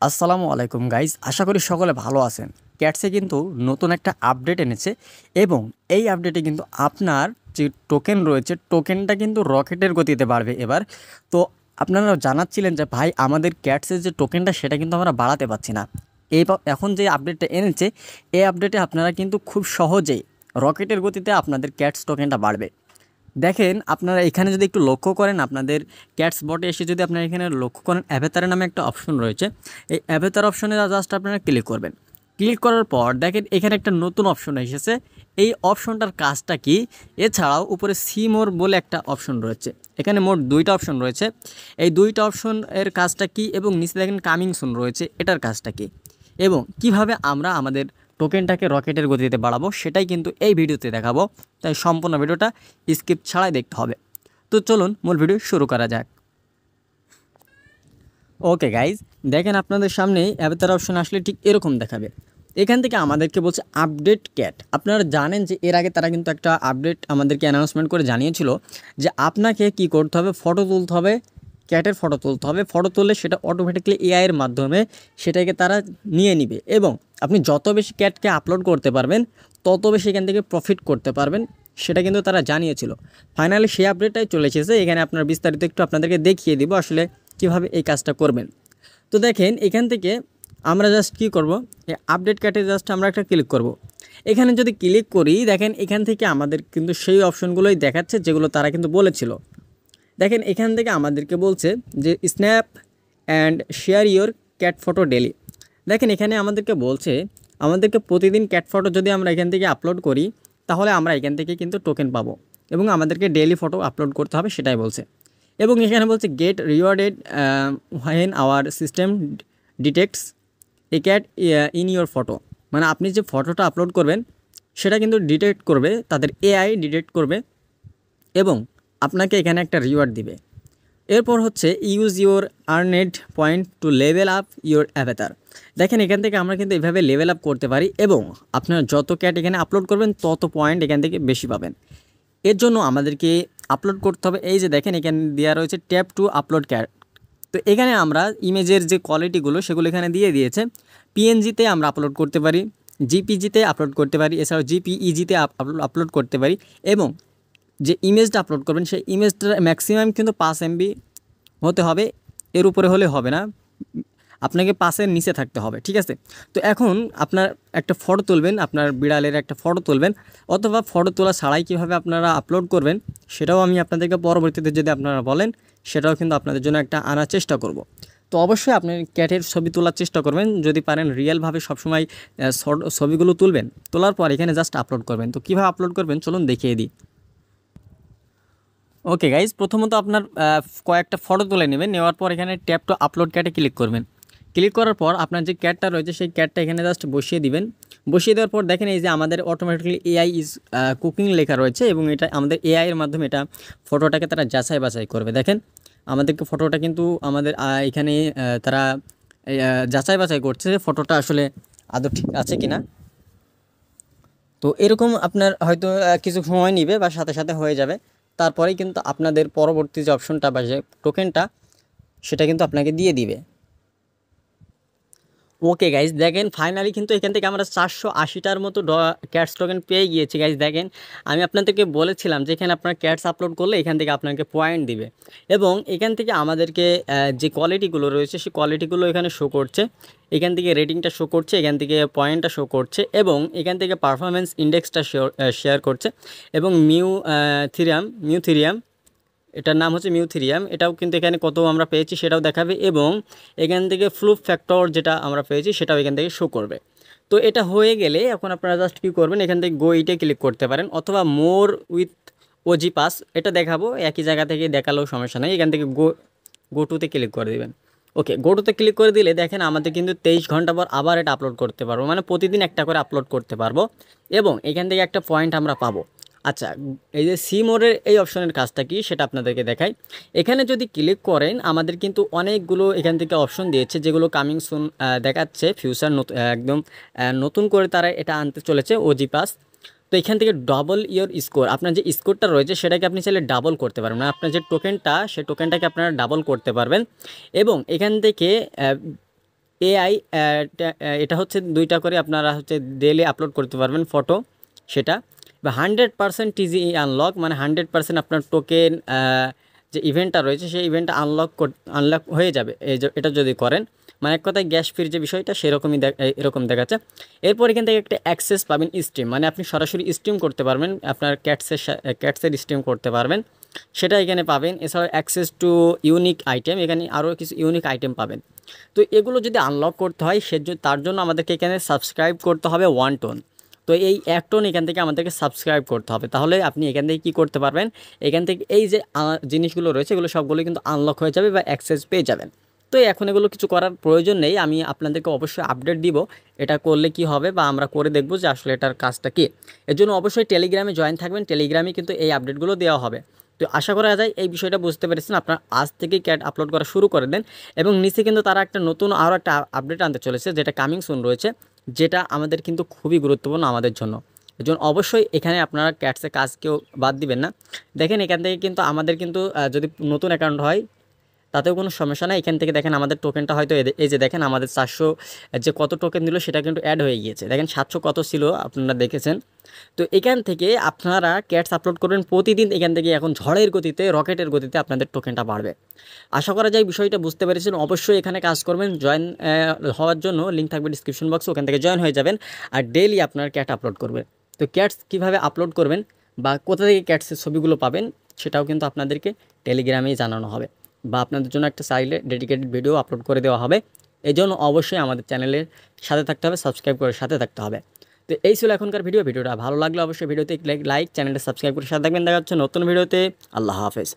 আসসালামু আলাইকুম গাইজ, আশা করি সকলে ভালো আছেন। ক্যাটসে কিন্তু নতুন একটা আপডেট এনেছে এবং এই আপডেটে কিন্তু আপনার যে টোকেন রয়েছে টোকেনটা কিন্তু রকেটের গতিতে বাড়বে এবার। তো আপনারা জানাচ্ছিলেন যে ভাই আমাদের ক্যাটসের যে টোকেনটা সেটা কিন্তু আমরা বাড়াতে পারছি না। এখন যে আপডেটটা এনেছে এই আপডেটে আপনারা কিন্তু খুব সহজেই রকেটের গতিতে আপনাদের ক্যাটস টোকেনটা বাড়বে। দেখেন আপনারা এখানে যদি একটু লক্ষ্য করেন, আপনাদের ক্যাটস বটে এসে যদি আপনারা এখানে লক্ষ্য করেন, অ্যাভাতার নামে একটা অপশন রয়েছে। এই অ্যাভাতার অপশনে জাস্ট আপনারা ক্লিক করবেন। ক্লিক করার পর দেখেন এখানে একটা নতুন অপশন এসেছে। এই অপশনটার কাজটা কি? এছাড়াও উপরে সি মোর বলে একটা অপশন রয়েছে। এখানে মোট দুইটা অপশন রয়েছে। এই দুইটা অপশন এর কাজটা কি এবং নিচে দেখেন কামিং সুন রয়েছে, এটার কাজটা কি এবং কিভাবে আমরা আমাদের টোকেনটাকে রকেটের গতিতে বাড়াবো সেটাই কিন্তু এই ভিডিওতে দেখাবো। তাই সম্পূর্ণ ভিডিওটা স্কিপ ছাড়াই দেখতে হবে। তো চলুন মূল ভিডিও শুরু করা যাক। ওকে গাইজ, দেখেন আপনাদের সামনে অ্যাভাতার অপশন আসলে ঠিক এরকম দেখাবে। এখান থেকে আমাদেরকে বলছে আপডেট ক্যাট। আপনারা জানেন যে এর আগে তারা কিন্তু একটা আপডেট আমাদেরকে অ্যানাউন্সমেন্ট করে জানিয়েছিল যে আপনাকে কি করতে হবে, ফটো তুলতে হবে, ক্যাটের ফটো তুলতে হবে। ফটো তুললে সেটা অটোমেটিকলি এআইয়ের মাধ্যমে সেটাকে তারা নিয়ে নিবে এবং আপনি যত বেশি ক্যাটকে আপলোড করতে পারবেন তত বেশি এখান থেকে প্রফিট করতে পারবেন। সেটা কিন্তু তারা জানিয়েছিল। ফাইনালি সেই আপডেটটাই চলে এসেছে। এখানে আপনার বিস্তারিত একটু আপনাদেরকে দেখিয়ে দিব আসলে কীভাবে এই কাজটা করবেন। তো দেখেন এখান থেকে আমরা জাস্ট কী করব, এই আপডেট ক্যাটে জাস্ট আমরা একটা ক্লিক করব। এখানে যদি ক্লিক করি দেখেন এখান থেকে আমাদের কিন্তু সেই অপশনগুলোই দেখাচ্ছে যেগুলো তারা কিন্তু বলেছিল। দেখেন এখান থেকে আমাদেরকে বলছে যে snap and share your cat photo daily. দেখেন এখানে আমাদেরকে বলছে আমাদেরকে প্রতিদিন ক্যাট ফটো যদি আমরা এখান থেকে আপলোড করি তাহলে আমরা এখান থেকে কিন্তু টোকেন পাবো এবং আমাদেরকে ডেলি ফটো আপলোড করতে হবে সেটাই বলছে। এবং এখানে বলছে get rewarded when our system detects a cat in your photo. মানে আপনি যে ফটোটা আপলোড করবেন সেটা কিন্তু ডিটেক্ট করবে, তাদের এআই ডিটেক্ট করবে এবং আপনাকে এখানে একটা রিওয়ার্ড দিবে। এরপর হচ্ছে use your earned point to level up your avatar. দেখেন এখান থেকে আমরা কিন্তু এভাবে লেভেল আপ করতে পারি এবং আপনার যত ক্যাট এখানে আপলোড করবেন তত পয়েন্ট এখান থেকে বেশি পাবেন। এর জন্য আমাদেরকে আপলোড করতে হবে। এই যে দেখেন এখানে দেওয়া রয়েছে ট্যাপ টু আপলোড ক্যাট। তো এখানে আমরা ইমেজের যে কোয়ালিটিগুলো সেগুলো এখানে দিয়ে দিয়েছে। পিএনজিতে আমরা আপলোড করতে পারি, জিপিজিতে আপলোড করতে পারি, এছাড়াও জিপিইজিতে আপলোড করতে পারি এবং যে ইমেজটা আপলোড করবেন সেই ইমেজটা ম্যাক্সিমাম কিন্তু 5 MB হতে হবে, এর উপরে হলে হবে না, আপনাকে 5-এর নিচে থাকতে হবে, ঠিক আছে। তো এখন আপনার একটা ফটো তুলবেন, আপনার বিড়ালের একটা ফটো তুলবেন অথবা ফটো তোলা ছাড়াই কীভাবে আপনারা আপলোড করবেন সেটাও আমি আপনাদেরকে পরবর্তীতে যদি আপনারা বলেন সেটাও কিন্তু আপনাদের জন্য একটা আনার চেষ্টা করব। তো অবশ্যই আপনি ক্যাটের ছবি তোলার চেষ্টা করবেন, যদি পারেন রিয়েলভাবে সবসময় ছবিগুলো তুলবেন, তোলার পর এখানে জাস্ট আপলোড করবেন। তো কীভাবে আপলোড করবেন চলুন দেখিয়ে দিই। ওকে গাইজ, প্রথমত আপনার কয়েকটা ফটো তুলে নেবেন, নেওয়ার পর এখানে ট্যাপ টু আপলোড ক্যাটে ক্লিক করবেন। ক্লিক করার পর আপনার যে ক্যাটটা রয়েছে সেই ক্যাটটা এখানে জাস্ট বসিয়ে দিবেন। বসিয়ে দেওয়ার পর দেখেন এই যে আমাদের অটোমেটিকলি এআই ইজ কুকিং লেখা রয়েছে এবং এটা আমাদের এআইয়ের মাধ্যমে এটা ফটোটাকে তারা যাচাই বাছাই করবে। দেখেন আমাদেরকে ফটোটা কিন্তু আমাদের এখানে তারা যাচাই বাছাই করছে যে ফটোটা আসলে আদৌ ঠিক আছে কিনা। তো এরকম আপনার হয়তো কিছু সময় নিবে বা সাথে সাথে হয়ে যাবে, তারপরেই কিন্তু আপনাদের পরবর্তী যে অপশনটা বা যে টোকেনটা সেটা কিন্তু আপনাকে দিয়ে দিবে। ওকে গাইজ, দেখেন ফাইনালি কিন্তু এখান থেকে আমরা 480টার মতো ক্যাটস টোকেন পেয়ে গিয়েছি। গাইজ দেখেন আমি আপনাদেরকে বলেছিলাম যে এখানে আপনার ক্যাটস আপলোড করলে এখান থেকে আপনাকে পয়েন্ট দিবে এবং এখান থেকে আমাদেরকে যে কোয়ালিটিগুলো রয়েছে সেই কোয়ালিটিগুলো এখানে শো করছে, এখান থেকে রেটিংটা শো করছে, এখান থেকে পয়েন্টটা শো করছে এবং এখান থেকে পারফরমেন্স ইন্ডেক্সটা শেয়ার করছে এবং মিউথিরিয়াম এটার নাম হচ্ছে মিউথিরিয়াম, এটাও কিন্তু এখানে কত আমরা পেয়েছি সেটাও দেখাবে এবং এখান থেকে ফ্লুপ ফ্যাক্টর যেটা আমরা পেয়েছি সেটাও এখান থেকে শো করবে। তো এটা হয়ে গেলে এখন আপনারা জাস্ট কী করবেন, এখান থেকে গো ইটে ক্লিক করতে পারেন অথবা মোর উইথ ওজি পাস, এটা দেখাবো একই জায়গা থেকে দেখালেও সমস্যা নেই। এখান থেকে গো টুতে ক্লিক করে দেবেন। ওকে, গো টুতে ক্লিক করে দিলে দেখেন আমাদের কিন্তু 23 ঘন্টা পর আবার এটা আপলোড করতে পারবো, মানে প্রতিদিন একটা করে আপলোড করতে পারবো এবং এখান থেকে একটা পয়েন্ট আমরা পাবো। আচ্ছা, এই যে সি মোডের এই অপশনের কাজটা কি সেটা আপনাদেরকে দেখাই। এখানে যদি ক্লিক করেন আমাদের কিন্তু অনেকগুলো এখান থেকে অপশন দিয়েছে যেগুলো কামিং সুন দেখাচ্ছে, ফিউচার একদম নতুন করে তারা এটা আনতে চলেছে ওজি প্লাস। তো এখান থেকে ডবল ইওর স্কোর, আপনার যে স্কোরটা রয়েছে সেটাকে আপনি চাইলে ডাবল করতে পারবেন, মানে আপনার যে টোকেনটা সেই টোকেনটাকে আপনারা ডাবল করতে পারবেন এবং এখান থেকে এআই এটা হচ্ছে 2টা করে আপনারা হচ্ছে ডেইলি আপলোড করতে পারবেন ফটো, সেটা বা 100% টিজি আনলক, মানে 100% আপনার টোকেন যে ইভেন্টটা রয়েছে সেই ইভেন্টটা আনলক হয়ে যাবে এটা যদি করেন, মানে এক কথায় গ্যাস ফির যে বিষয়টা সেরকমই এরকম দেখাচ্ছে। এরপর এখান থেকে একটা অ্যাক্সেস পাবেন স্ট্রিম, মানে আপনি সরাসরি স্ট্রিম করতে পারবেন, আপনার ক্যাটসের স্ট্রিম করতে পারবেন, সেটা এখানে পাবেন। এছাড়াও অ্যাক্সেস টু ইউনিক আইটেম, এখানে আরও কিছু ইউনিক আইটেম পাবেন। তো এগুলো যদি আনলক করতে হয় তার জন্য আমাদেরকে এখানে সাবস্ক্রাইব করতে হবে 1 টোন। তো এই 1 টোন এখান থেকে আমাদেরকে সাবস্ক্রাইব করতে হবে, তাহলে আপনি এখান থেকে কী করতে পারবেন, এখান থেকে এই যে জিনিসগুলো রয়েছে এগুলো সবগুলো কিন্তু আনলক হয়ে যাবে বা অ্যাক্সেস পেয়ে যাবেন। তো এখন এগুলো কিছু করার প্রয়োজন নেই, আমি আপনাদেরকে অবশ্যই আপডেট দিব এটা করলে কি হবে, বা আমরা করে দেখব যে আসলে এটার কাজটা কী। এর জন্য অবশ্যই টেলিগ্রামে জয়েন থাকবেন, টেলিগ্রামে কিন্তু এই আপডেটগুলো দেওয়া হবে। তো আশা করা যায় এই বিষয়টা বুঝতে পেরেছেন, আপনারা আজ থেকেই ক্যাট আপলোড করা শুরু করে দেন। এবং নিচে কিন্তু তারা একটা নতুন আরও একটা আপডেট আনতে চলেছে, যেটা কামিং সুন রয়েছে, যেটা আমাদের কিন্তু খুবই গুরুত্বপূর্ণ আমাদের জন্য। এর জন্য অবশ্যই এখানে আপনারা ক্যাটসে কাজ কেউ বাদ দিবেন না। দেখেন এখান থেকে কিন্তু আমাদের কিন্তু যদি নতুন অ্যাকাউন্ট হয় তাতেও কোনো সমস্যা নাই। এখান থেকে দেখেন আমাদের টোকেনটা হয়তো এই যে দেখেন আমাদের 400 যে কত টোকেন দিল সেটা কিন্তু অ্যাড হয়ে গিয়েছে, দেখেন 700 কত ছিল আপনারা দেখেছেন। তো এখান থেকে আপনারা ক্যাটস আপলোড করবেন প্রতিদিন, এখান থেকে এখন ঝড়ের গতিতে রকেটের গতিতে আপনাদের টোকেনটা বাড়বে। আশা করা যায় বিষয়টা বুঝতে পেরেছেন। অবশ্যই এখানে কাজ করবেন, জয়েন হওয়ার জন্য লিঙ্ক থাকবে ডিসক্রিপশন বক্সে, ওখান থেকে জয়েন হয়ে যাবেন। আর ডেইলি আপনার ক্যাট আপলোড করবেন। তো ক্যাটস কীভাবে আপলোড করবেন বা কোথা থেকে ক্যাটসের ছবিগুলো পাবেন সেটাও কিন্তু আপনাদেরকে টেলিগ্রামেই জানানো হবে, বা আপনাদের জন্য একটা চাইলে ডেডিকেটেড ভিডিও আপলোড করে দেওয়া হবে। এই জন্য অবশ্যই আমাদের চ্যানেলের সাথে থাকতে হবে, সাবস্ক্রাইব করে সাথে থাকতে হবে। তো এই ছিল এখনকার ভিডিওটা ভালো লাগলে অবশ্যই ভিডিওতে লাইক, চ্যানেলটা সাবস্ক্রাইব করে সাথে থাকবেন। দেখা হচ্ছে নতুন ভিডিওতে। আল্লাহ হাফেজ।